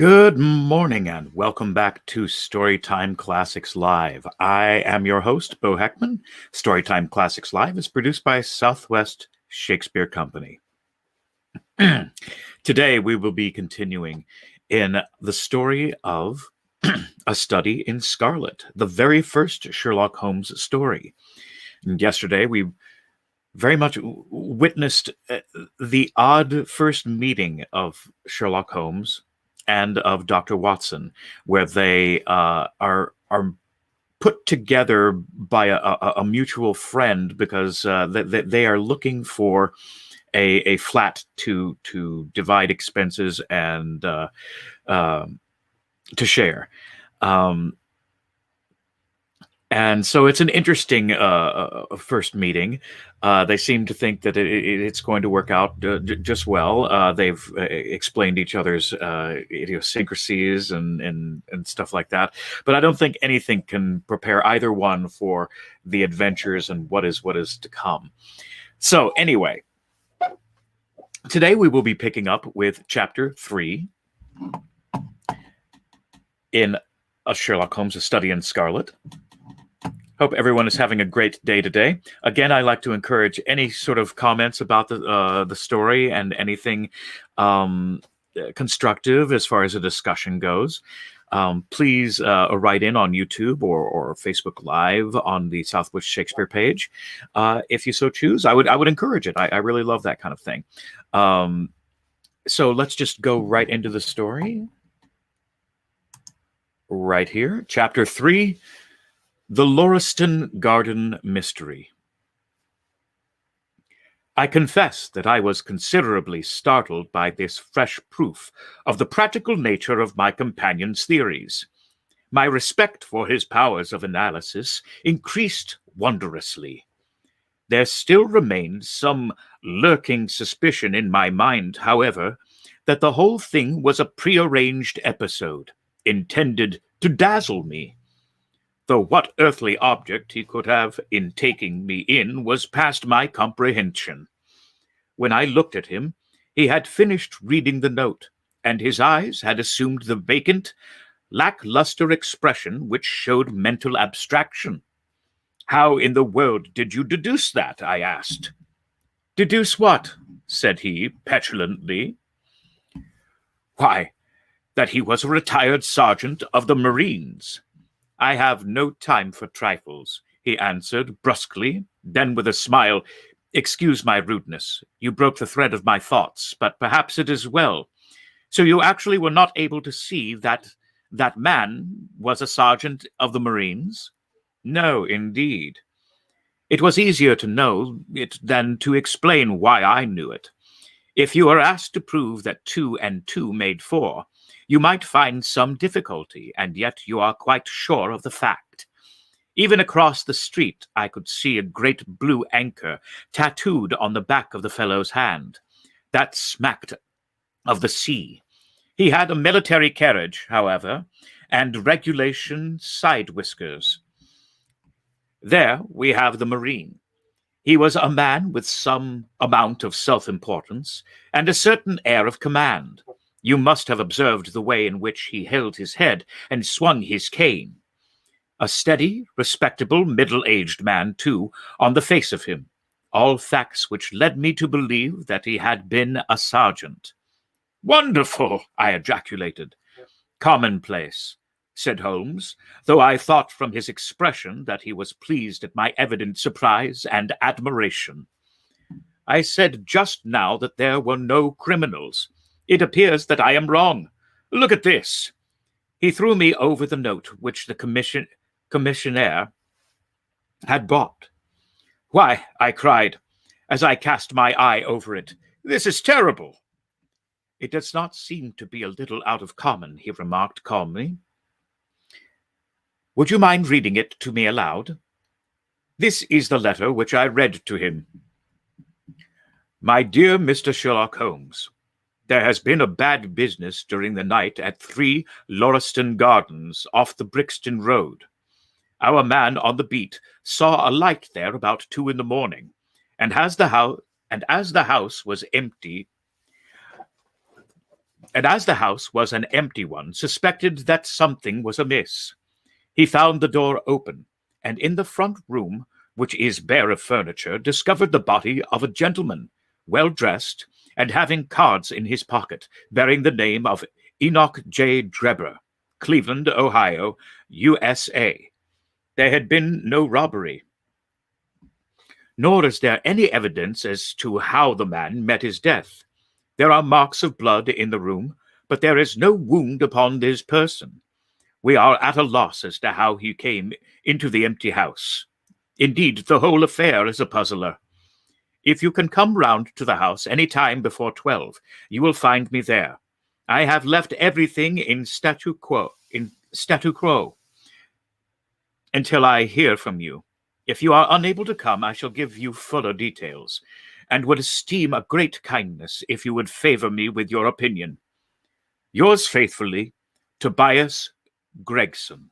Good morning and welcome back to Storytime Classics Live. I am your host, Bo Heckman. Storytime Classics Live is produced by Southwest Shakespeare Company. Today we will be continuing in the story of A Study in Scarlet, the very first Sherlock Holmes story. And yesterday we very much witnessed the odd first meeting of Sherlock Holmes and of Dr. Watson, where they are put together by a mutual friend because they are looking for a flat to divide expenses and to share. And so it's an interesting first meeting. They seem to think that it's going to work out just well. They've explained each other's idiosyncrasies and stuff like that. But I don't think anything can prepare either one for the adventures and what is to come. So anyway, today we will be picking up with Chapter 3 in A Sherlock Holmes, A Study in Scarlet. Hope everyone is having a great day today. Again, I like to encourage any sort of comments about the story and anything constructive as far as a discussion goes. Please write in on YouTube or Facebook Live on the Southwest Shakespeare page, if you so choose. I would encourage it. I really love that kind of thing. So let's just go right into the story. Right here, Chapter 3. The Lorestan Garden Mystery. I confess that I was considerably startled by this fresh proof of the practical nature of my companion's theories. My respect for his powers of analysis increased wondrously. There still remained some lurking suspicion in my mind, however, that the whole thing was a prearranged episode, intended to dazzle me. Though what earthly object he could have in taking me in was past my comprehension. When I looked at him, he had finished reading the note, and his eyes had assumed the vacant, lackluster expression which showed mental abstraction. "How in the world did you deduce that?" I asked. "Deduce what?" said he, petulantly. "Why, that he was a retired sergeant of the Marines." "I have no time for trifles," he answered brusquely, then with a smile, "Excuse my rudeness. You broke the thread of my thoughts, but perhaps it is well. So you actually were not able to see that that man was a sergeant of the Marines?" "No, indeed." "It was easier to know it than to explain why I knew it. If you are asked to prove that 2 and 2 made 4, you might find some difficulty, and yet you are quite sure of the fact. Even across the street, I could see a great blue anchor tattooed on the back of the fellow's hand. That smacked of the sea. He had a military carriage, however, and regulation side whiskers. There we have the Marine. He was a man with some amount of self-importance and a certain air of command. You must have observed the way in which he held his head and swung his cane. A steady, respectable, middle-aged man, too, on the face of him. All facts which led me to believe that he had been a sergeant." "Wonderful!" I ejaculated. "Commonplace," said Holmes, though I thought from his expression that he was pleased at my evident surprise and admiration. "I said just now that there were no criminals. It appears that I am wrong. Look at this." He threw me over the note which the commissionaire had brought. "Why," I cried, as I cast my eye over it, "this is terrible." "It does not seem to be a little out of common," he remarked calmly. "Would you mind reading it to me aloud?" This is the letter which I read to him. "My dear Mr. Sherlock Holmes, there has been a bad business during the night at 3 Lorestan Gardens off the Brixton Road. Our man on the beat saw a light there about 2 in the morning, and as the house was empty, and as the house was an empty one, suspected that something was amiss. He found the door open, and in the front room, which is bare of furniture, discovered the body of a gentleman, well dressed, and having cards in his pocket, bearing the name of Enoch J. Drebber, Cleveland, Ohio, USA. There had been no robbery, nor is there any evidence as to how the man met his death. There are marks of blood in the room, but there is no wound upon his person. We are at a loss as to how he came into the empty house. Indeed, the whole affair is a puzzler. If you can come round to the house any time before 12, you will find me there. I have left everything in statu quo until I hear from you. If you are unable to come, I shall give you fuller details, and would esteem a great kindness if you would favor me with your opinion. Yours faithfully, Tobias Gregson.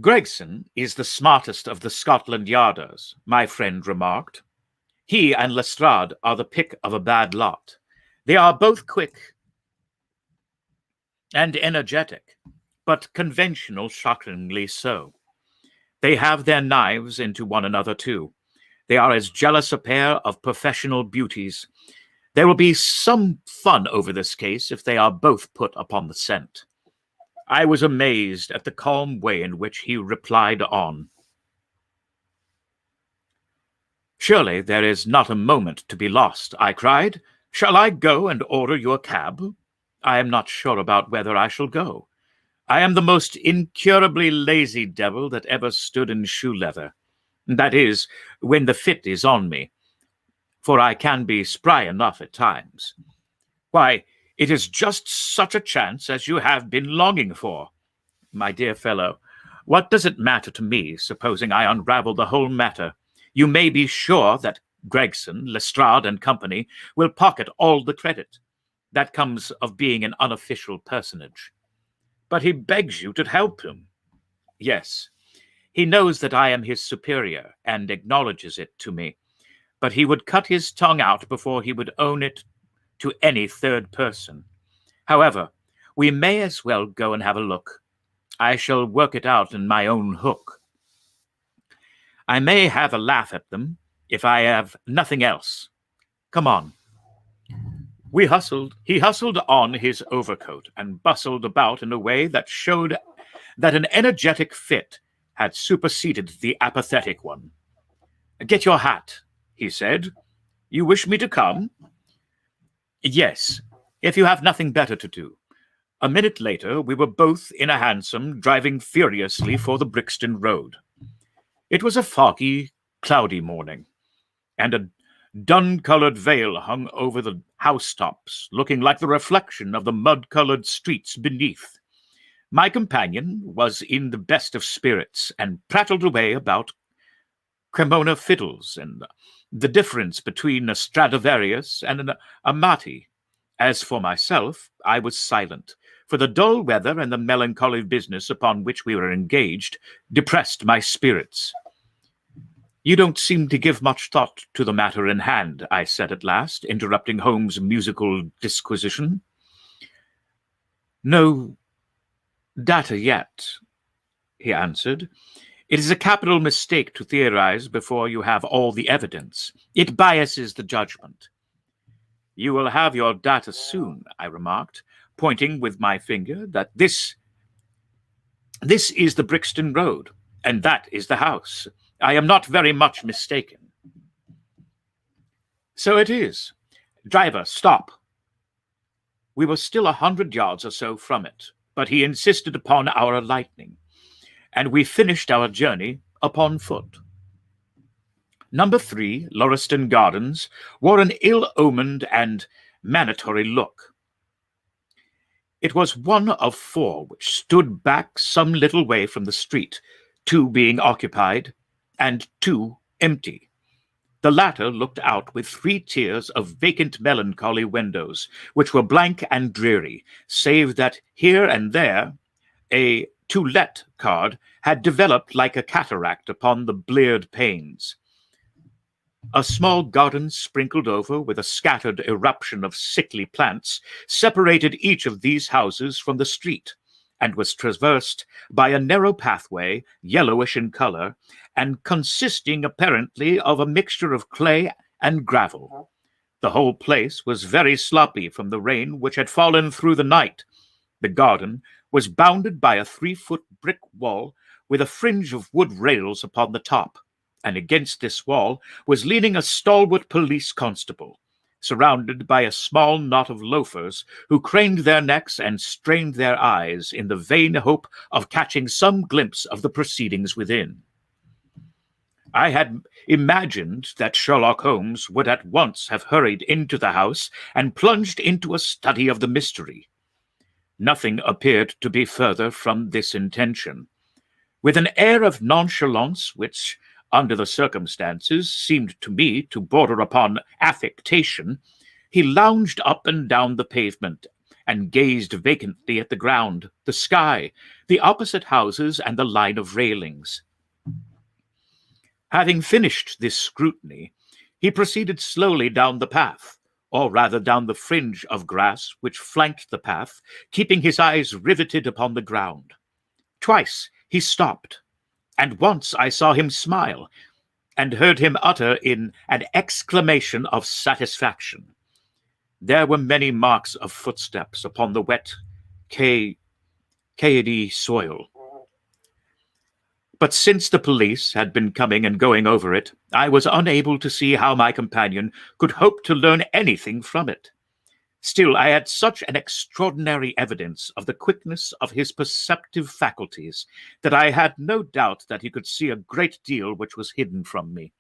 Gregson is the smartest of the Scotland Yarders, my friend remarked. He and Lestrade are the pick of a bad lot. They are both quick and energetic, but conventional, shockingly so. They have their knives into one another, too. They are as jealous a pair of professional beauties. There will be some fun over this case if they are both put upon the scent. I was amazed at the calm way in which he replied on. Surely there is not a moment to be lost, I cried. Shall I go and order you a cab? I am not sure about whether I shall go. I am the most incurably lazy devil that ever stood in shoe leather. That is, when the fit is on me, for I can be spry enough at times. Why, it is just such a chance as you have been longing for. My dear fellow, what does it matter to me, supposing I unravel the whole matter? You may be sure that Gregson, Lestrade, and company will pocket all the credit. That comes of being an unofficial personage. But he begs you to help him. Yes, he knows that I am his superior and acknowledges it to me, but he would cut his tongue out before he would own it to any third person. However, we may as well go and have a look. I shall work it out in my own hook. I may have a laugh at them if I have nothing else. Come on. He hustled on his overcoat and bustled about in a way that showed that an energetic fit had superseded the apathetic one. Get your hat, he said. You wish me to come? Yes, if you have nothing better to do. A minute later, we were both in a hansom driving furiously for the Brixton Road. It was a foggy, cloudy morning, and a dun-colored veil hung over the housetops, looking like the reflection of the mud-colored streets beneath. My companion was in the best of spirits and prattled away about Cremona fiddles and the difference between a Stradivarius and an Amati. As for myself, I was silent, for the dull weather and the melancholy business upon which we were engaged depressed my spirits. You don't seem to give much thought to the matter in hand, I said at last, interrupting Holmes' musical disquisition. No data yet, he answered. It is a capital mistake to theorize before you have all the evidence. It biases the judgment. You will have your data soon, I remarked, pointing with my finger that this is the Brixton Road, and that is the house. I am not very much mistaken. So it is. Driver, stop. We were still 100 yards or so from it, but he insisted upon our alighting, and we finished our journey upon foot. Number 3, Lorestan Gardens, wore an ill-omened and mandatory look. It was one of 4 which stood back some little way from the street, 2 being occupied and 2 empty. The latter looked out with 3 tiers of vacant melancholy windows, which were blank and dreary, save that here and there a "To Let" card had developed like a cataract upon the bleared panes. A small garden sprinkled over with a scattered eruption of sickly plants separated each of these houses from the street, and was traversed by a narrow pathway, yellowish in color, and consisting apparently of a mixture of clay and gravel. The whole place was very sloppy from the rain which had fallen through the night. The garden was bounded by a 3-foot brick wall with a fringe of wood rails upon the top, and against this wall was leaning a stalwart police constable, surrounded by a small knot of loafers who craned their necks and strained their eyes in the vain hope of catching some glimpse of the proceedings within. I had imagined that Sherlock Holmes would at once have hurried into the house and plunged into a study of the mystery. Nothing appeared to be further from this intention. With an air of nonchalance which, under the circumstances, seemed to me to border upon affectation, he lounged up and down the pavement and gazed vacantly at the ground, the sky, the opposite houses, and the line of railings. Having finished this scrutiny, he proceeded slowly down the path, or rather down the fringe of grass which flanked the path, keeping his eyes riveted upon the ground. Twice he stopped, and once I saw him smile, and heard him utter in an exclamation of satisfaction. There were many marks of footsteps upon the wet, cayey soil. But since the police had been coming and going over it, I was unable to see how my companion could hope to learn anything from it. Still, I had such an extraordinary evidence of the quickness of his perceptive faculties that I had no doubt that he could see a great deal which was hidden from me.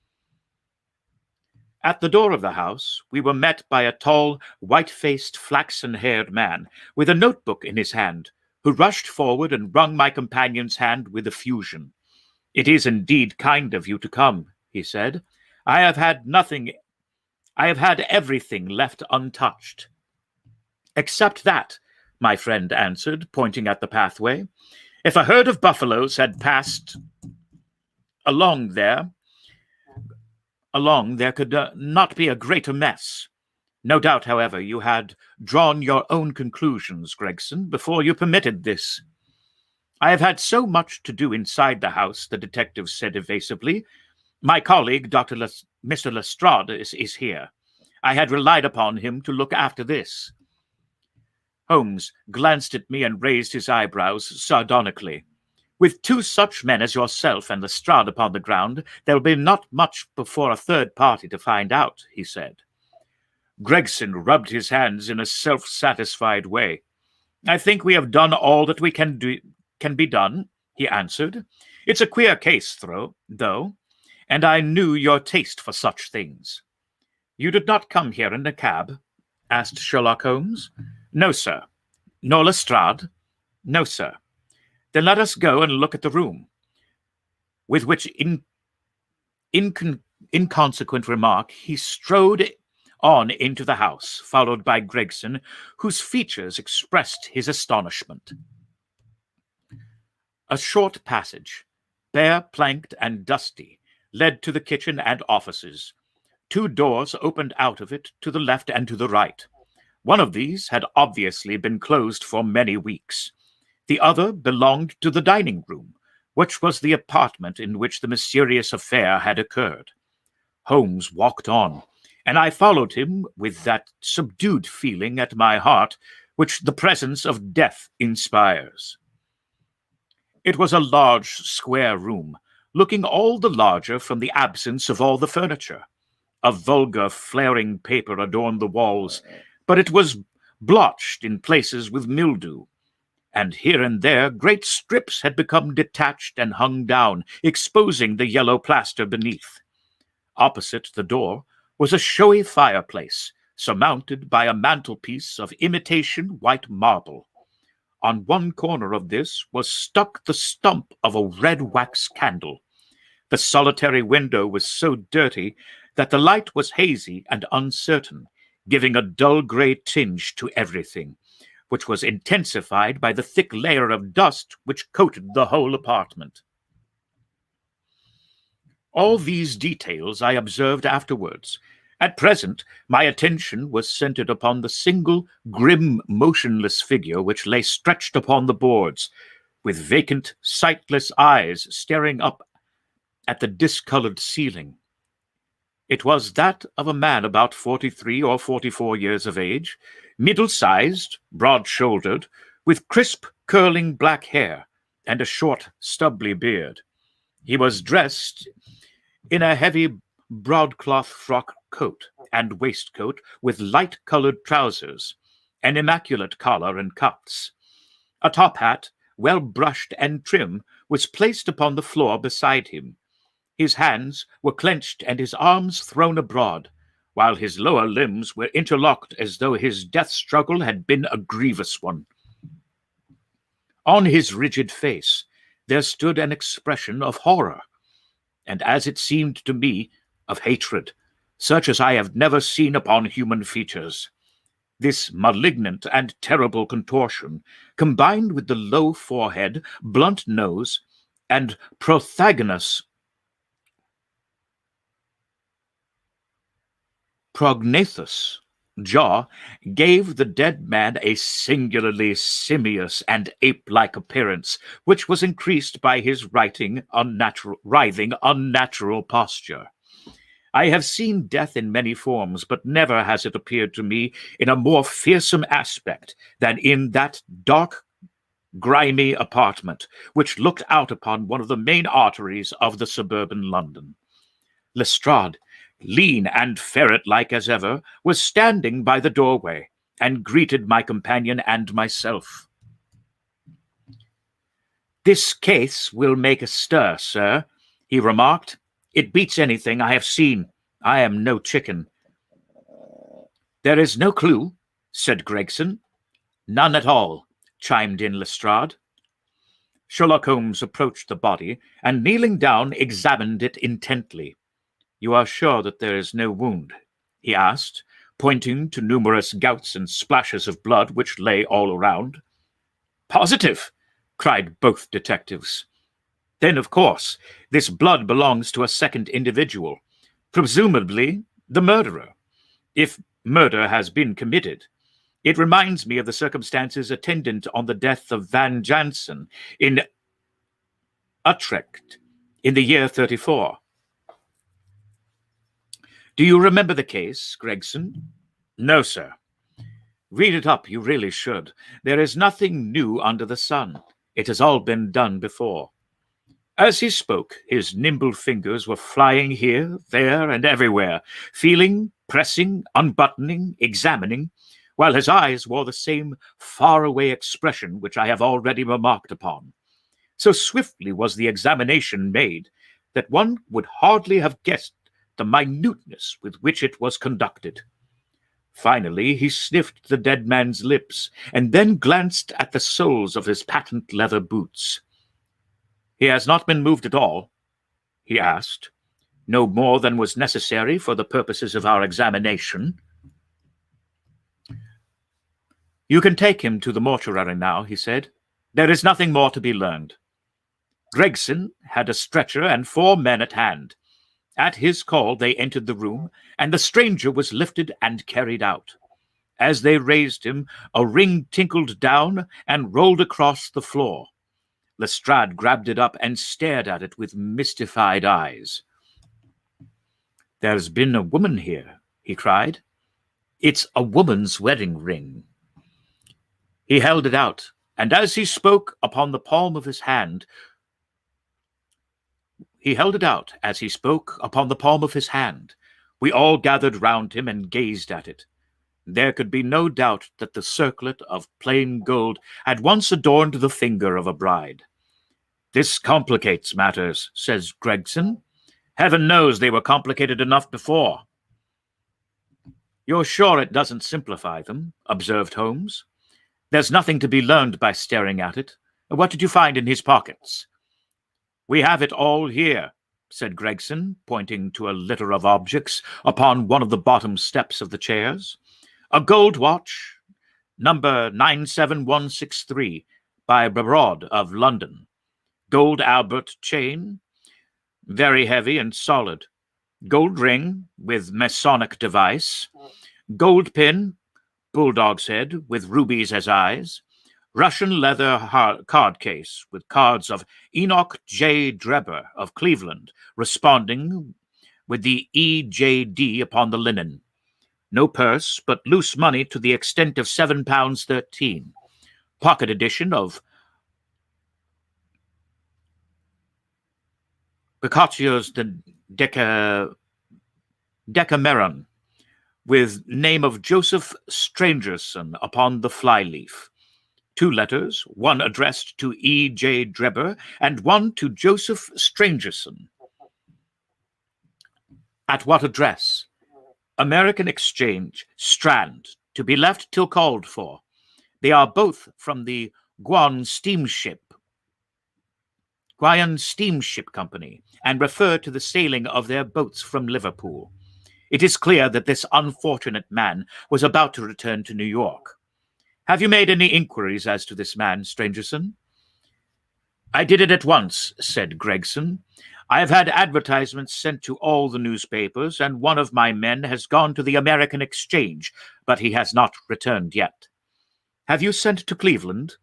At the door of the house, we were met by a tall, white-faced, flaxen-haired man with a notebook in his hand, who rushed forward and wrung my companion's hand with effusion. "It is indeed kind of you to come," he said. I have had everything left untouched." "Except that," my friend answered, pointing at the pathway. "If a herd of buffaloes had passed along there could not be a greater mess. No doubt, however, you had drawn your own conclusions, Gregson, before you permitted this." "I have had so much to do inside the house," the detective said evasively. "My colleague, Mr. Lestrade, is here. I had relied upon him to look after this." Holmes glanced at me and raised his eyebrows sardonically. "With two such men as yourself and Lestrade upon the ground, there will be not much before a third party to find out," he said. Gregson rubbed his hands in a self-satisfied way. "I think we have done all that can be done," he answered. "It's a queer case, though, and I knew your taste for such things." "You did not come here in a cab?" asked Sherlock Holmes. "No, sir." "Nor Lestrade?" "No, sir." "Then let us go and look at the room." With which inconsequent remark, he strode on into the house, followed by Gregson, whose features expressed his astonishment. A short passage, bare, planked, and dusty, led to the kitchen and offices. 2 doors opened out of it to the left and to the right. One of these had obviously been closed for many weeks. The other belonged to the dining room, which was the apartment in which the mysterious affair had occurred. Holmes walked on, and I followed him with that subdued feeling at my heart which the presence of death inspires. It was a large, square room, looking all the larger from the absence of all the furniture. A vulgar, flaring paper adorned the walls, but it was blotched in places with mildew, and here and there great strips had become detached and hung down, exposing the yellow plaster beneath. Opposite the door was a showy fireplace, surmounted by a mantelpiece of imitation white marble. On one corner of this was stuck the stump of a red wax candle. The solitary window was so dirty that the light was hazy and uncertain, giving a dull grey tinge to everything, which was intensified by the thick layer of dust which coated the whole apartment. All these details I observed afterwards. At present, my attention was centered upon the single, grim, motionless figure which lay stretched upon the boards, with vacant, sightless eyes staring up at the discolored ceiling. It was that of a man about 43 or 44 years of age, middle-sized, broad-shouldered, with crisp, curling black hair and a short, stubbly beard. He was dressed in a heavy broadcloth frock coat and waistcoat with light-colored trousers, an immaculate collar and cuffs. A top hat, well brushed and trim, was placed upon the floor beside him. His hands were clenched and his arms thrown abroad, while his lower limbs were interlocked as though his death struggle had been a grievous one. On his rigid face there stood an expression of horror, and as it seemed to me, of hatred, such as I have never seen upon human features. This malignant and terrible contortion, combined with the low forehead, blunt nose, and prognathous jaw, gave the dead man a singularly simious and ape-like appearance, which was increased by his writhing, unnatural posture. I have seen death in many forms, but never has it appeared to me in a more fearsome aspect than in that dark, grimy apartment, which looked out upon one of the main arteries of the suburban London. Lestrade, lean and ferret-like as ever, was standing by the doorway, and greeted my companion and myself. "This case will make a stir, sir," he remarked. "It beats anything I have seen. I am no chicken." "There is no clue," said Gregson. "None at all," chimed in Lestrade. Sherlock Holmes approached the body, and kneeling down, examined it intently. "You are sure that there is no wound?" he asked, pointing to numerous gouts and splashes of blood which lay all around. "Positive!" cried both detectives. "Then, of course, this blood belongs to a second individual, presumably the murderer, if murder has been committed. It reminds me of the circumstances attendant on the death of Van Jansen in Utrecht in the year 34. Do you remember the case, Gregson?" "No, sir." "Read it up, you really should. There is nothing new under the sun. It has all been done before." As he spoke, his nimble fingers were flying here, there, and everywhere, feeling, pressing, unbuttoning, examining, while his eyes wore the same far-away expression which I have already remarked upon. So swiftly was the examination made that one would hardly have guessed the minuteness with which it was conducted. Finally, he sniffed the dead man's lips, and then glanced at the soles of his patent leather boots. "He has not been moved at all?" he asked. "No more than was necessary for the purposes of our examination?" "You can take him to the mortuary now," he said. "There is nothing more to be learned." Gregson had a stretcher and 4 men at hand. At his call they entered the room, and the stranger was lifted and carried out. As they raised him, a ring tinkled down and rolled across the floor. Lestrade grabbed it up and stared at it with mystified eyes. "There's been a woman here," he cried. "It's a woman's wedding ring." He held it out, and as he spoke upon the palm of his hand, we all gathered round him and gazed at it. There could be no doubt that the circlet of plain gold had once adorned the finger of a bride. "This complicates matters," says Gregson. "Heaven knows they were complicated enough before." "You're sure it doesn't simplify them?" observed Holmes. "There's nothing to be learned by staring at it. What did you find in his pockets?" "We have it all here," said Gregson, pointing to a litter of objects upon one of the bottom steps of the chairs. "A gold watch, number 97163, by Barraud of London. Gold Albert chain, very heavy and solid. Gold ring with Masonic device. Gold pin, bulldog's head with rubies as eyes. Russian leather card case with cards of Enoch J. Drebber of Cleveland, responding with the EJD upon the linen. No purse, but loose money to the extent of £7.13. Pocket edition of Boccaccio's the Decameron, with name of Joseph Strangerson upon the flyleaf. 2 letters, one addressed to E. J. Drebber and one to Joseph Strangerson. At what address? American Exchange, Strand, to be left till called for. They are both from the Guion Steamship Company, and refer to the sailing of their boats from Liverpool. It is clear that this unfortunate man was about to return to New York. Have you made any inquiries as to this man, Strangerson? I did it at once, said Gregson. I have had advertisements sent to all the newspapers, and one of my men has gone to the American Exchange, but he has not returned yet. Have you sent to Cleveland?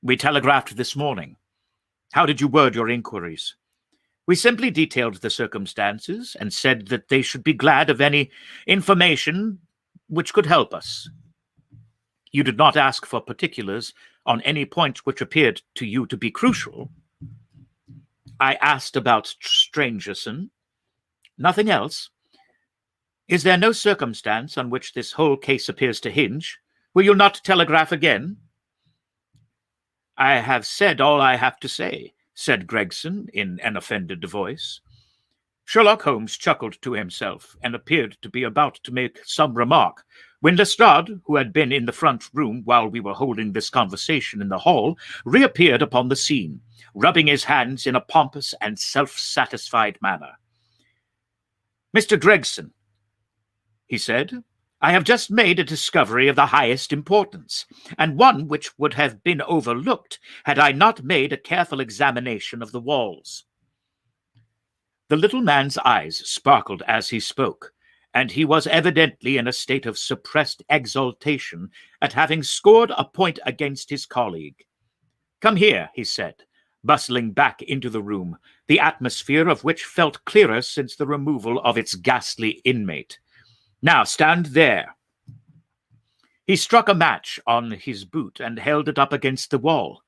We telegraphed this morning. How did you word your inquiries? We simply detailed the circumstances and said that they should be glad of any information which could help us. You did not ask for particulars on any point which appeared to you to be crucial. I asked about Strangerson. Nothing else? Is there no circumstance on which this whole case appears to hinge? Will you not telegraph again? I have said all I have to say, said Gregson in an offended voice. Sherlock Holmes chuckled to himself and appeared to be about to make some remark, when Lestrade, who had been in the front room while we were holding this conversation in the hall, reappeared upon the scene, rubbing his hands in a pompous and self-satisfied manner. Mr. Gregson, he said, I have just made a discovery of the highest importance, and one which would have been overlooked had I not made a careful examination of the walls. The little man's eyes sparkled as he spoke, and he was evidently in a state of suppressed exultation at having scored a point against his colleague. Come here, he said, bustling back into the room, the atmosphere of which felt clearer since the removal of its ghastly inmate. Now stand there. He struck a match on his boot and held it up against the wall.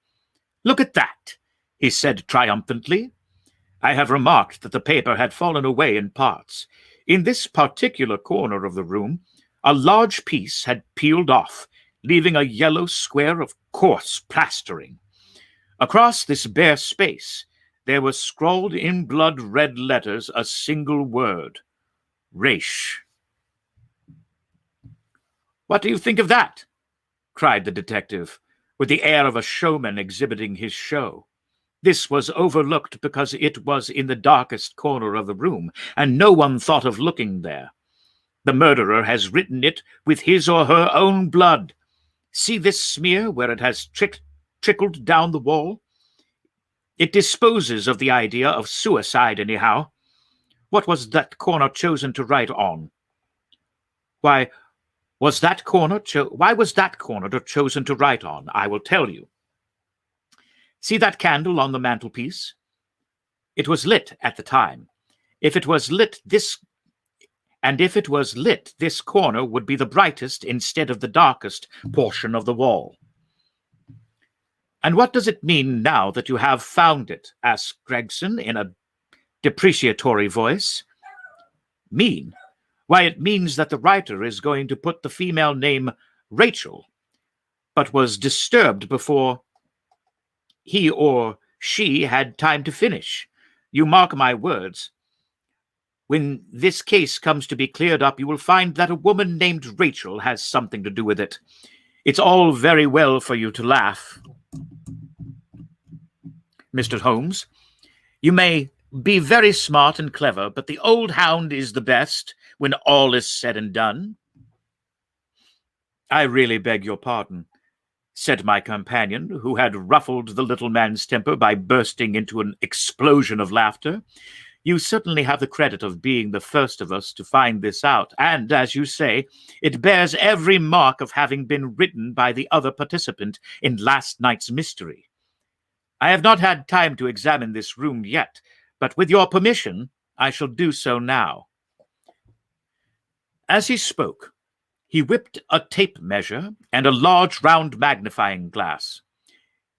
Look at that, he said triumphantly. I have remarked that the paper had fallen away in parts. In this particular corner of the room, a large piece had peeled off, leaving a yellow square of coarse plastering. Across this bare space, there was scrawled in blood-red letters a single word, Raish. What do you think of that? Cried the detective, with the air of a showman exhibiting his show. This was overlooked because it was in the darkest corner of the room, and no one thought of looking there. The murderer has written it with his or her own blood. See this smear where it has trickled down the wall? It disposes of the idea of suicide, anyhow. What was that corner chosen to write on? Why was that corner chosen to write on? I will tell you. See that candle on the mantelpiece? It was lit at the time. If it was lit, this corner would be the brightest instead of the darkest portion of the wall. And what does it mean now that you have found it? Asked Gregson in a depreciatory voice. Mean? Why, it means that the writer is going to put the female name Rachel, but was disturbed before he or she had time to finish. You mark my words. When this case comes to be cleared up, you will find that a woman named Rachel has something to do with it. It's all very well for you to laugh, Mr. Holmes. You may be very smart and clever, but the old hound is the best when all is said and done. I really beg your pardon, said my companion, who had ruffled the little man's temper by bursting into an explosion of laughter. You certainly have the credit of being the first of us to find this out, and, as you say, it bears every mark of having been written by the other participant in last night's mystery. I have not had time to examine this room yet, but with your permission, I shall do so now." As he spoke, he whipped a tape measure and a large round magnifying glass.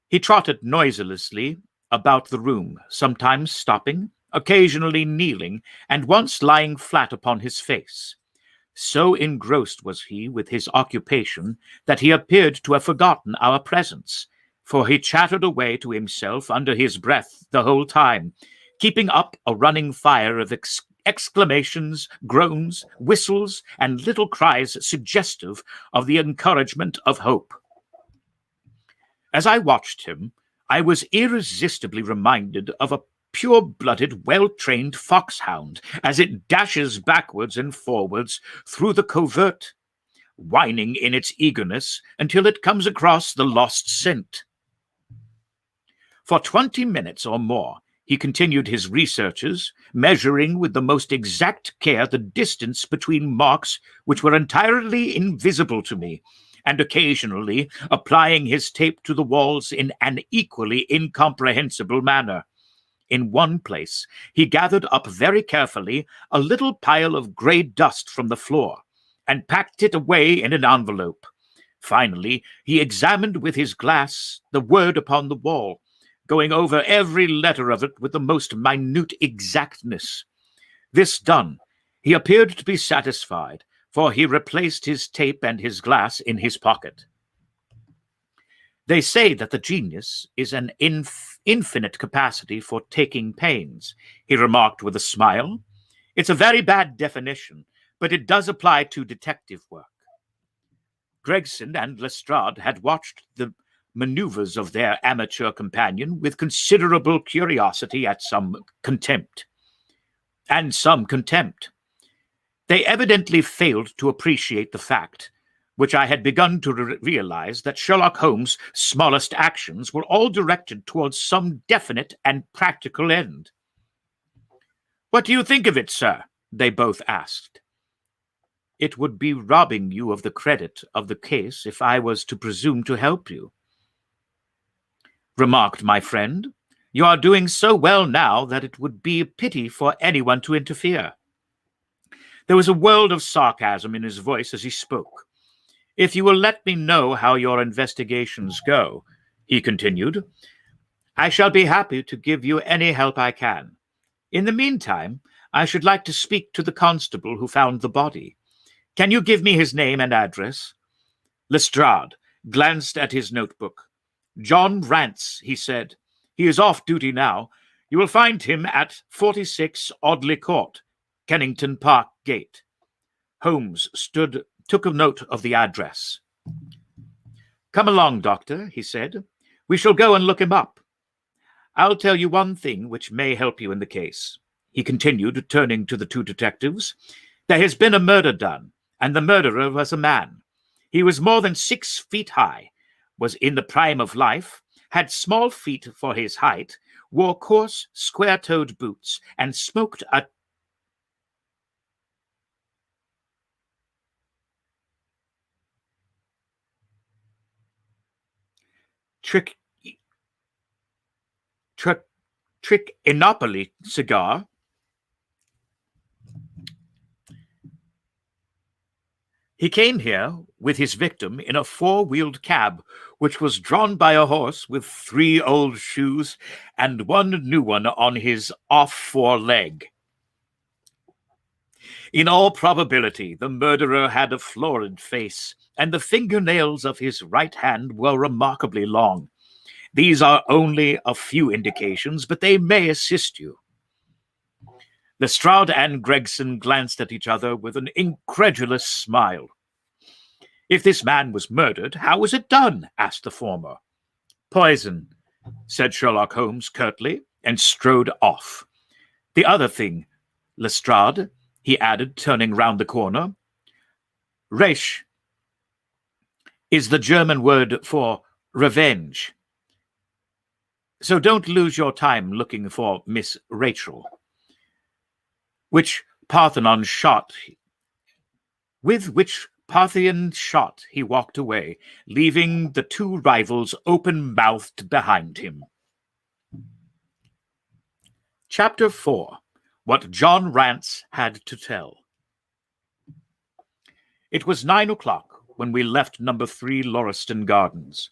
He trotted noiselessly about the room, sometimes stopping, occasionally kneeling, and once lying flat upon his face. So engrossed was he with his occupation that he appeared to have forgotten our presence, for he chattered away to himself under his breath the whole time, keeping up a running fire of exclamations, groans, whistles, and little cries suggestive of the encouragement of hope. As I watched him, I was irresistibly reminded of a pure-blooded, well-trained foxhound as it dashes backwards and forwards through the covert, whining in its eagerness until it comes across the lost scent. For 20 minutes or more, he continued his researches, measuring with the most exact care the distance between marks which were entirely invisible to me, and occasionally applying his tape to the walls in an equally incomprehensible manner. In one place, he gathered up very carefully a little pile of grey dust from the floor, and packed it away in an envelope. Finally, he examined with his glass the word upon the wall, going over every letter of it with the most minute exactness. This done, he appeared to be satisfied, for he replaced his tape and his glass in his pocket. They say that the genius is an infinite capacity for taking pains, he remarked with a smile. It's a very bad definition, but it does apply to detective work. Gregson and Lestrade had watched the maneuvers of their amateur companion with considerable curiosity and some contempt. They evidently failed to appreciate the fact, which I had begun to realize, that Sherlock Holmes' smallest actions were all directed towards some definite and practical end. "What do you think of it, sir?" they both asked. "It would be robbing you of the credit of the case if I was to presume to help you," remarked my friend. "You are doing so well now that it would be a pity for anyone to interfere." There was a world of sarcasm in his voice as he spoke. "If you will let me know how your investigations go," he continued, "I shall be happy to give you any help I can. In the meantime, I should like to speak to the constable who found the body. Can you give me his name and address?" Lestrade glanced at his notebook. "John Rance," he said. "He is off duty now. You will find him at 46 Audley Court, Kennington Park Gate." Holmes took a note of the address. "Come along, Doctor," he said. "We shall go and look him up. I'll tell you one thing which may help you in the case," he continued, turning to the two detectives. "There has been a murder done, and the murderer was a man. He was more than 6 feet high, was in the prime of life, had small feet for his height, wore coarse, square-toed boots, and smoked a Trichinopoly cigar. He came here with his victim in a 4-wheeled cab, which was drawn by a horse with 3 old shoes and 1 new one on his off foreleg. In all probability, the murderer had a florid face, and the fingernails of his right hand were remarkably long. These are only a few indications, but they may assist you." Lestrade and Gregson glanced at each other with an incredulous smile. "If this man was murdered, how was it done?" asked the former. "Poison," said Sherlock Holmes curtly, and strode off. "The other thing, Lestrade," he added, turning round the corner. "Rache is the German word for revenge. So don't lose your time looking for Miss Rachel. which Parthian shot he walked away, leaving the two rivals open-mouthed behind him. Chapter 4. What John Rance Had to Tell. It was 9 o'clock when we left number 3 Lorestan Gardens.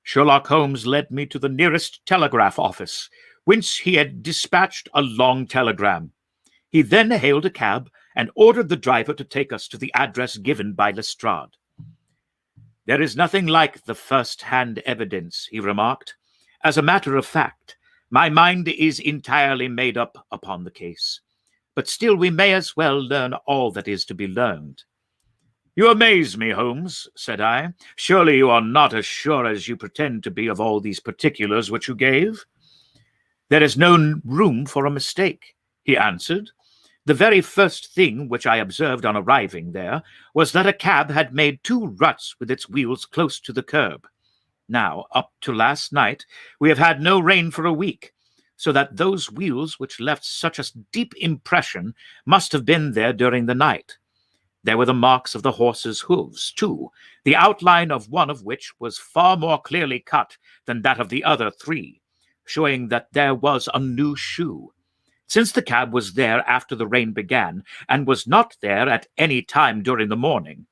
Sherlock Holmes led me to the nearest telegraph office, whence he had dispatched a long telegram. He then hailed a cab and ordered the driver to take us to the address given by Lestrade. "There is nothing like the first-hand evidence," he remarked. "As a matter of fact, my mind is entirely made up upon the case. But still we may as well learn all that is to be learned." "You amaze me, Holmes," said I. "Surely you are not as sure as you pretend to be of all these particulars which you gave?" "There is no room for a mistake," he answered. "The very first thing which I observed on arriving there was that a cab had made 2 ruts with its wheels close to the curb. Now, up to last night, we have had no rain for a week, so that those wheels which left such a deep impression must have been there during the night. There were the marks of the horse's hooves, too, the outline of one of which was far more clearly cut than that of the other 3, showing that there was a new shoe. Since the cab was there after the rain began, and was not there at any time during the morning,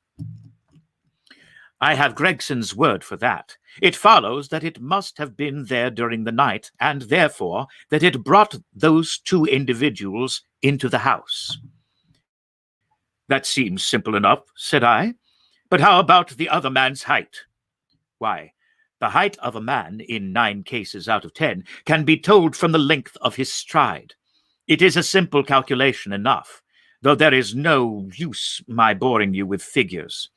I have Gregson's word for that. It follows that it must have been there during the night, and therefore that it brought those 2 individuals into the house." "That seems simple enough," said I. "But how about the other man's height?" "Why, the height of a man, in 9 cases out of 10, can be told from the length of his stride. It is a simple calculation enough, though there is no use my boring you with figures.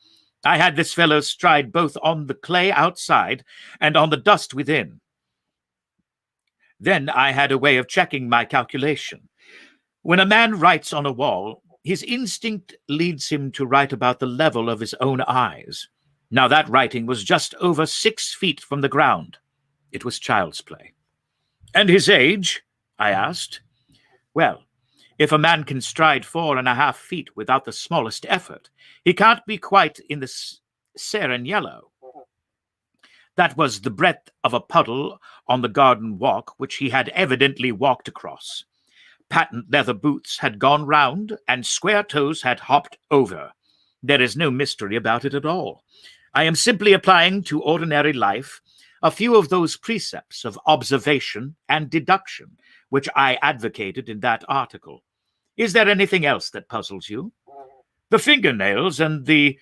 I had this fellow's stride both on the clay outside and on the dust within. Then I had a way of checking my calculation. When a man writes on a wall, his instinct leads him to write about the level of his own eyes. Now that writing was just over 6 feet from the ground. It was child's play." "And his age?" I asked. "Well, if a man can stride 4.5 feet without the smallest effort, he can't be quite in the Seren yellow. That was the breadth of a puddle on the garden walk which he had evidently walked across. Patent leather boots had gone round, and square toes had hopped over. There is no mystery about it at all. I am simply applying to ordinary life a few of those precepts of observation and deduction which I advocated in that article. Is there anything else that puzzles you?" "The fingernails and the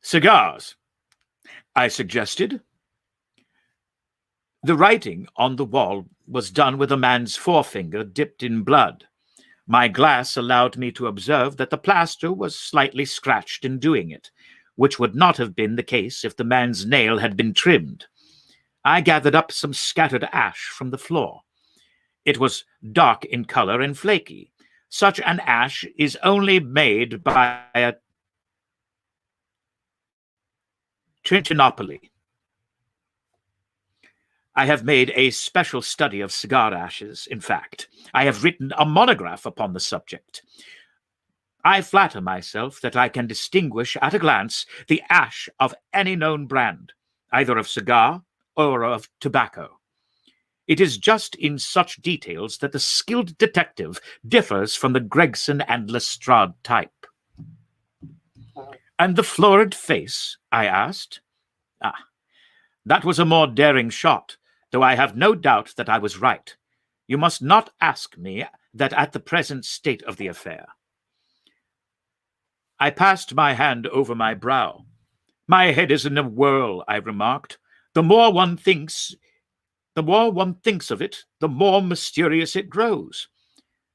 cigars," I suggested. "The writing on the wall was done with a man's forefinger dipped in blood. My glass allowed me to observe that the plaster was slightly scratched in doing it, which would not have been the case if the man's nail had been trimmed. I gathered up some scattered ash from the floor. It was dark in color and flaky. Such an ash is only made by a Trichinopoly. I have made a special study of cigar ashes, in fact. I have written a monograph upon the subject. I flatter myself that I can distinguish at a glance the ash of any known brand, either of cigar or of tobacco. It is just in such details that the skilled detective differs from the Gregson and Lestrade type." "And the florid face?" I asked. That was a more daring shot, though I have no doubt that I was right. You must not ask me that at the present state of the affair." I passed my hand over my brow. "My head is in a whirl," I remarked. The more one thinks of it, the more mysterious it grows.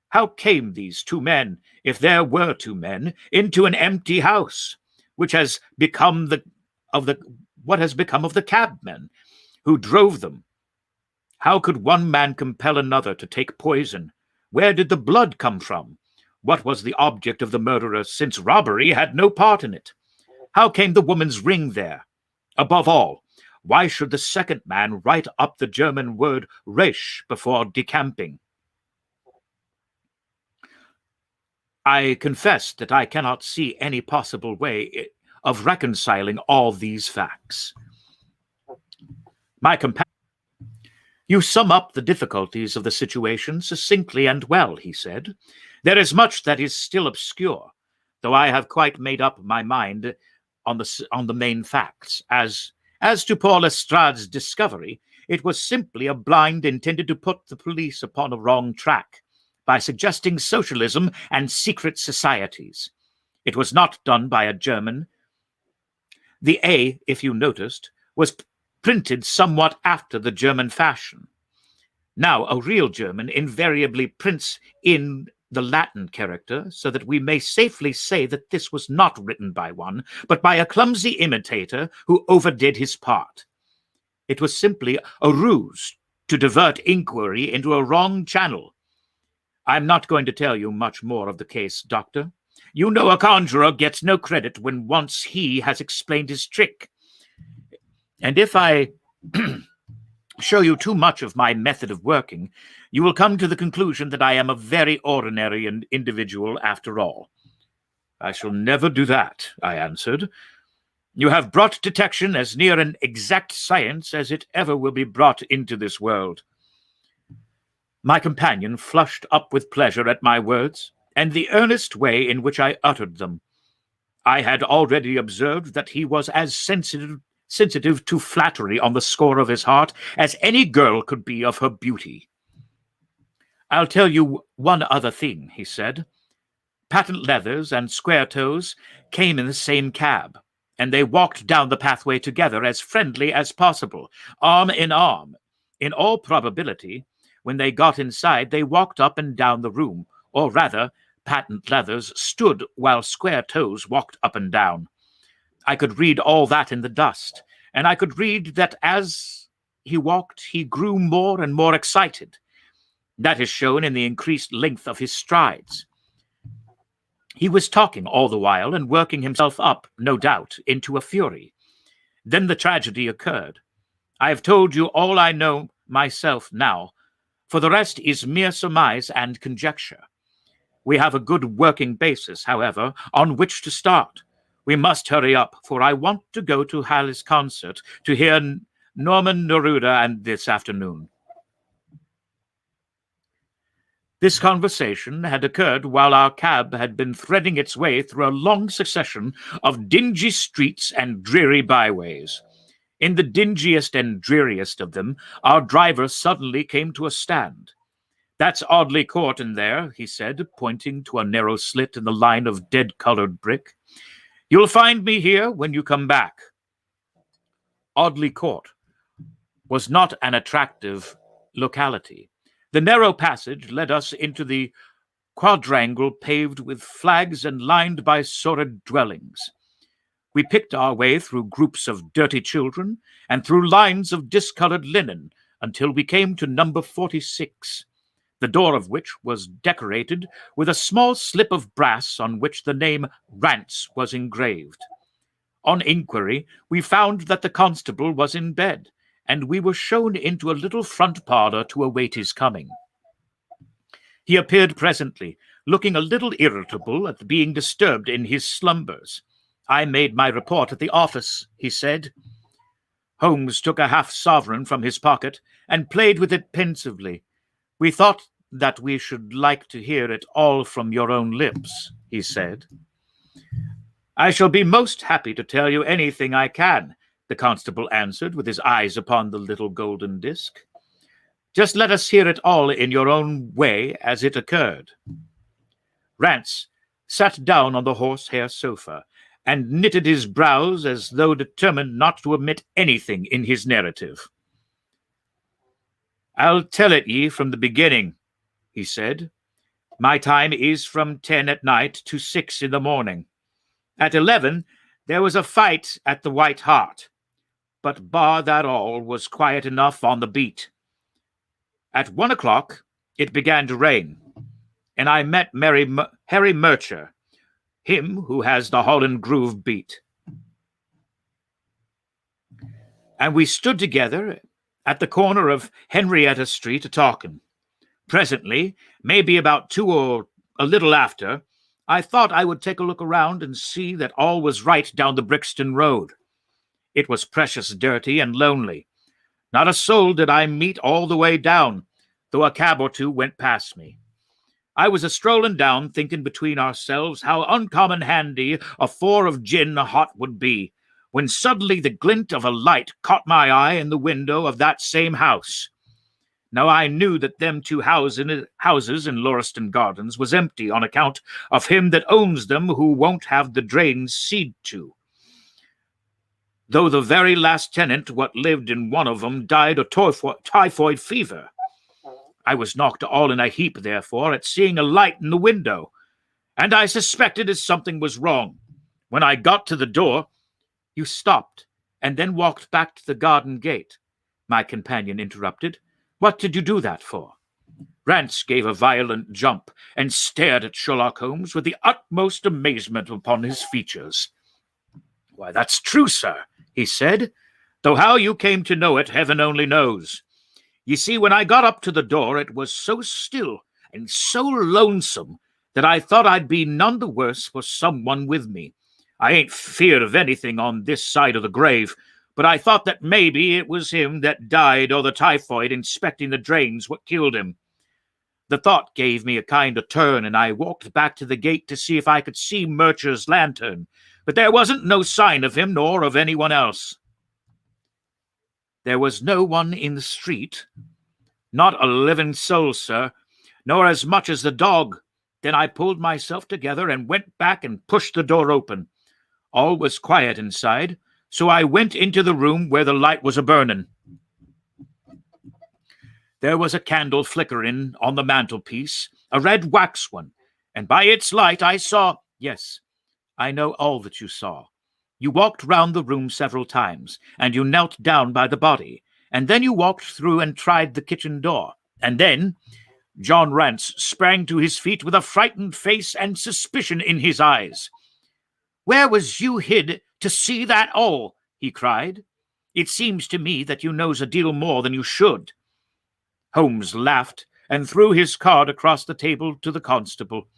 How came these 2 men, if there were 2 men, into an empty house? What has become of the cabmen who drove them? How could one man compel another to take poison? Where did the blood come from? What was the object of the murderer, since robbery had no part in it? How came the woman's ring there? Above all, why should the second man write up the German word Reich before decamping? I confess that I cannot see any possible way of reconciling all these facts. My companion, you sum up the difficulties of the situation succinctly and well, he said. There is much that is still obscure, though I have quite made up my mind on the main facts. As to Paul Lestrade's discovery, it was simply a blind intended to put the police upon a wrong track by suggesting socialism and secret societies. It was not done by a German. The A, if you noticed, was printed somewhat after the German fashion. Now, a real German invariably prints in the Latin character, so that we may safely say that this was not written by one, but by a clumsy imitator who overdid his part. It was simply a ruse to divert inquiry into a wrong channel. I'm not going to tell you much more of the case, Doctor. You know a conjurer gets no credit when once he has explained his trick. And if I show you too much of my method of working, you will come to the conclusion that I am a very ordinary individual after all. I shall never do that, I answered. You have brought detection as near an exact science as it ever will be brought into this world. My companion flushed up with pleasure at my words, and the earnest way in which I uttered them. I had already observed that he was as sensitive to flattery on the score of his heart as any girl could be of her beauty. I'll tell you one other thing, he said. Patent Leathers and Square Toes came in the same cab, and they walked down the pathway together as friendly as possible, arm in arm. In all probability, when they got inside, they walked up and down the room, or rather, Patent Leathers stood while Square Toes walked up and down. I could read all that in the dust, and I could read that as he walked, he grew more and more excited. That is shown in the increased length of his strides. He was talking all the while and working himself up, no doubt, into a fury. Then the tragedy occurred. I have told you all I know myself now, for the rest is mere surmise and conjecture. We have a good working basis, however, on which to start. We must hurry up, for I want to go to Halley's concert to hear Norman Neruda and this afternoon. This conversation had occurred while our cab had been threading its way through a long succession of dingy streets and dreary byways. In the dingiest and dreariest of them, our driver suddenly came to a stand. That's Audley Court in there, he said, pointing to a narrow slit in the line of dead-colored brick. You'll find me here when you come back. Audley Court was not an attractive locality. The narrow passage led us into the quadrangle paved with flags and lined by sordid dwellings. We picked our way through groups of dirty children and through lines of discolored linen until we came to number 46, the door of which was decorated with a small slip of brass on which the name Rance was engraved. On inquiry, we found that the constable was in bed, and we were shown into a little front parlour to await his coming. He appeared presently, looking a little irritable at being disturbed in his slumbers. I made my report at the office, he said. Holmes took a half-sovereign from his pocket and played with it pensively. We thought that we should like to hear it all from your own lips, he said. I shall be most happy to tell you anything I can, the constable answered, with his eyes upon the little golden disc. Just let us hear it all in your own way as it occurred. Rance sat down on the horsehair sofa and knitted his brows as though determined not to omit anything in his narrative. I'll tell it ye from the beginning, he said. My time is from 10 at night to 6 in the morning. At 11, there was a fight at the White Hart, but bar that all was quiet enough on the beat. At 1 o'clock, it began to rain, and I met Harry Murcher, him who has the Holland Groove beat. And we stood together at the corner of Henrietta Street a-talking. Presently, maybe about 2 or a little after, I thought I would take a look around and see that all was right down the Brixton Road. It was precious dirty and lonely. Not a soul did I meet all the way down, though a cab or two went past me. I was a-strolling down, thinking between ourselves how uncommon handy a 4 of gin hot would be, when suddenly the glint of a light caught my eye in the window of that same house. Now I knew that them 2 houses in Lorestan Gardens was empty on account of him that owns them, who won't have the drains seed to. Though the very last tenant what lived in one of them died of typhoid fever. I was knocked all in a heap, therefore, at seeing a light in the window, and I suspected as something was wrong. When I got to the door, you stopped, and then walked back to the garden gate, my companion interrupted. What did you do that for? Rance gave a violent jump and stared at Sherlock Holmes with the utmost amazement upon his features. Why, that's true, sir, he said, though how you came to know it, heaven only knows. You see, when I got up to the door, it was so still and so lonesome that I thought I'd be none the worse for someone with me. I ain't feared of anything on this side of the grave, but I thought that maybe it was him that died or the typhoid inspecting the drains what killed him. The thought gave me a kind of turn, and I walked back to the gate to see if I could see Murcher's lantern, but there wasn't no sign of him nor of anyone else. There was no one in the street? Not a living soul, sir, nor as much as the dog. Then I pulled myself together and went back and pushed the door open. All was quiet inside, so I went into the room where the light was a-burning. There was a candle flickering on the mantelpiece, a red wax one, and by its light I saw— Yes, I know all that you saw. You walked round the room several times, and you knelt down by the body, and then you walked through and tried the kitchen door, and then— John Rance sprang to his feet with a frightened face and suspicion in his eyes. "Where was you hid to see that all?" he cried. "It seems to me that you knows a deal more than you should." Holmes laughed and threw his card across the table to the constable.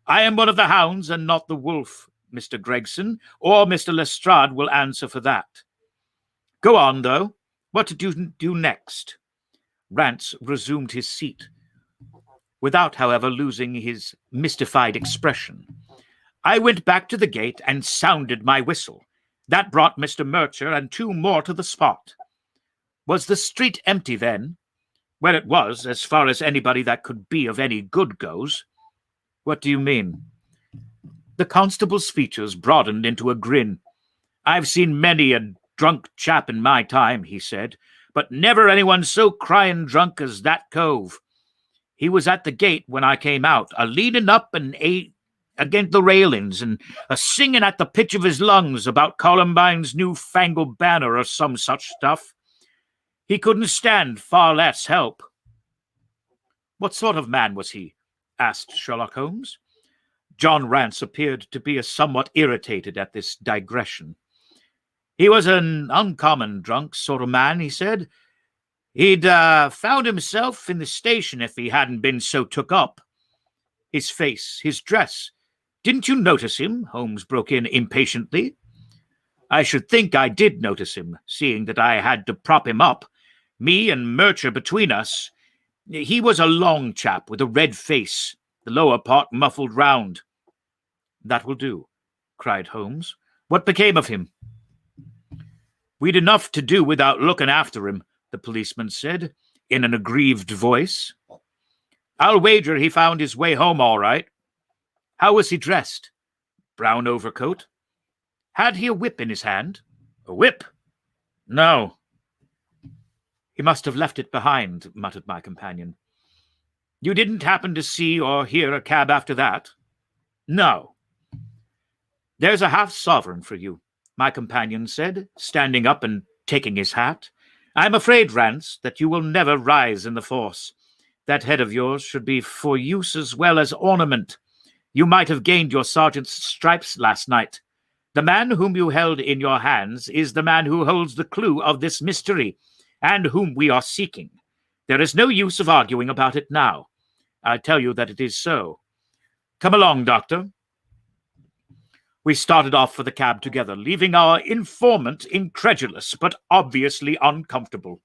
"I am one of the hounds and not the wolf, Mr. Gregson, or Mr. Lestrade will answer for that. Go on, though. What did you do next?" Rance resumed his seat, without, however, losing his mystified expression. "I went back to the gate and sounded my whistle. That brought Mr. Murcher and 2 more to the spot." "Was the street empty then?" "Well, it was, as far as anybody that could be of any good goes." "What do you mean?" The constable's features broadened into a grin. "I've seen many a drunk chap in my time," he said, "but never anyone so crying drunk as that cove. He was at the gate when I came out, a-leaning up and against the railings, and a-singing at the pitch of his lungs about Columbine's new-fangled banner or some such stuff. He couldn't stand far less help." "What sort of man was he?" asked Sherlock Holmes. John Rance appeared to be somewhat irritated at this digression. "He was an uncommon drunk sort of man," he said. "He'd found himself in the station if he hadn't been so took up." "His face, his dress. Didn't you notice him?" Holmes broke in impatiently. "I should think I did notice him, seeing that I had to prop him up, me and Murcher between us. He was a long chap with a red face, the lower part muffled round." "That will do," cried Holmes. "What became of him?" "We'd enough to do without looking after him," the policeman said, in an aggrieved voice. "I'll wager he found his way home all right." "How was he dressed?" "Brown overcoat." "Had he a whip in his hand?" "A whip? No." "He must have left it behind," muttered my companion. "You didn't happen to see or hear a cab after that?" "No." "There's a half-sovereign for you," my companion said, standing up and taking his hat. "I'm afraid, Rance, that you will never rise in the force. That head of yours should be for use as well as ornament. You might have gained your sergeant's stripes last night. The man whom you held in your hands is the man who holds the clue of this mystery, and whom we are seeking. There is no use of arguing about it now. I tell you that it is so. Come along, Doctor. We started off for the cab together, leaving our informant incredulous, but obviously uncomfortable.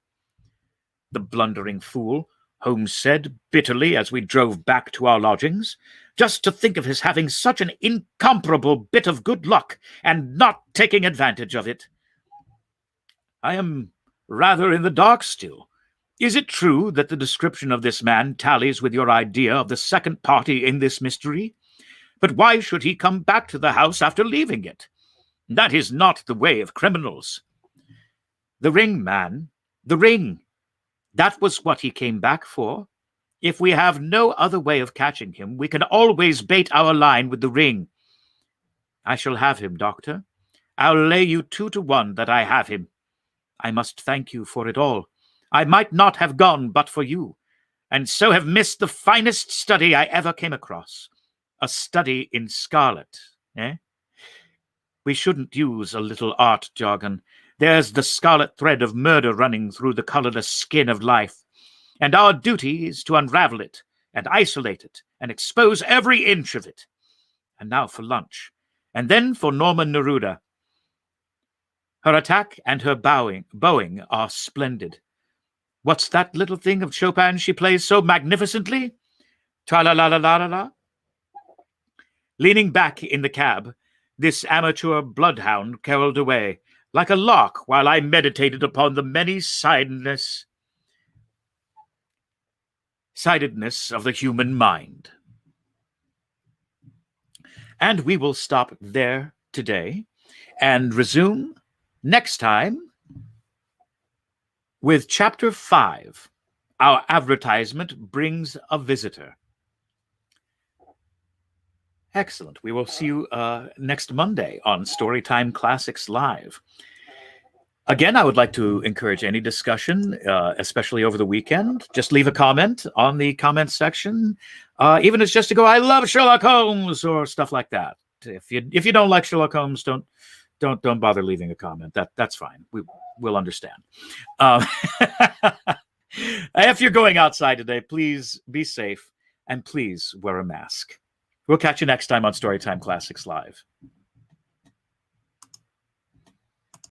"The blundering fool," Holmes said bitterly as we drove back to our lodgings. "Just to think of his having such an incomparable bit of good luck and not taking advantage of it." "I am rather in the dark still. Is it true that the description of this man tallies with your idea of the second party in this mystery? But why should he come back to the house after leaving it? That is not the way of criminals." "The ring, man. The ring. That was what he came back for. If we have no other way of catching him, we can always bait our line with the ring. I shall have him, Doctor. I'll lay you 2 to 1 that I have him. I must thank you for it all. I might not have gone but for you, and so have missed the finest study I ever came across. A study in Scarlet, eh? We shouldn't use a little art jargon. There's the scarlet thread of murder running through the colorless skin of life, and our duty is to unravel it and isolate it and expose every inch of it. And now for lunch, and then for Norma Neruda. Her attack and her bowing are splendid. What's that little thing of Chopin she plays so magnificently? Tra-la-la-la-la-la-la." Leaning back in the cab, this amateur bloodhound caroled away, like a lark, while I meditated upon the many-sidedness of the human mind. And we will stop there today and resume next time with Chapter 5, Our Advertisement Brings a Visitor. Excellent. We will see you next Monday on Storytime Classics Live. Again, I would like to encourage any discussion, especially over the weekend. Just leave a comment on the comment section, even if it's just to go, "I love Sherlock Holmes," or stuff like that. If you don't like Sherlock Holmes, don't bother leaving a comment. That's fine. We'll understand. If you're going outside today, please be safe and please wear a mask. We'll catch you next time on Storytime Classics Live.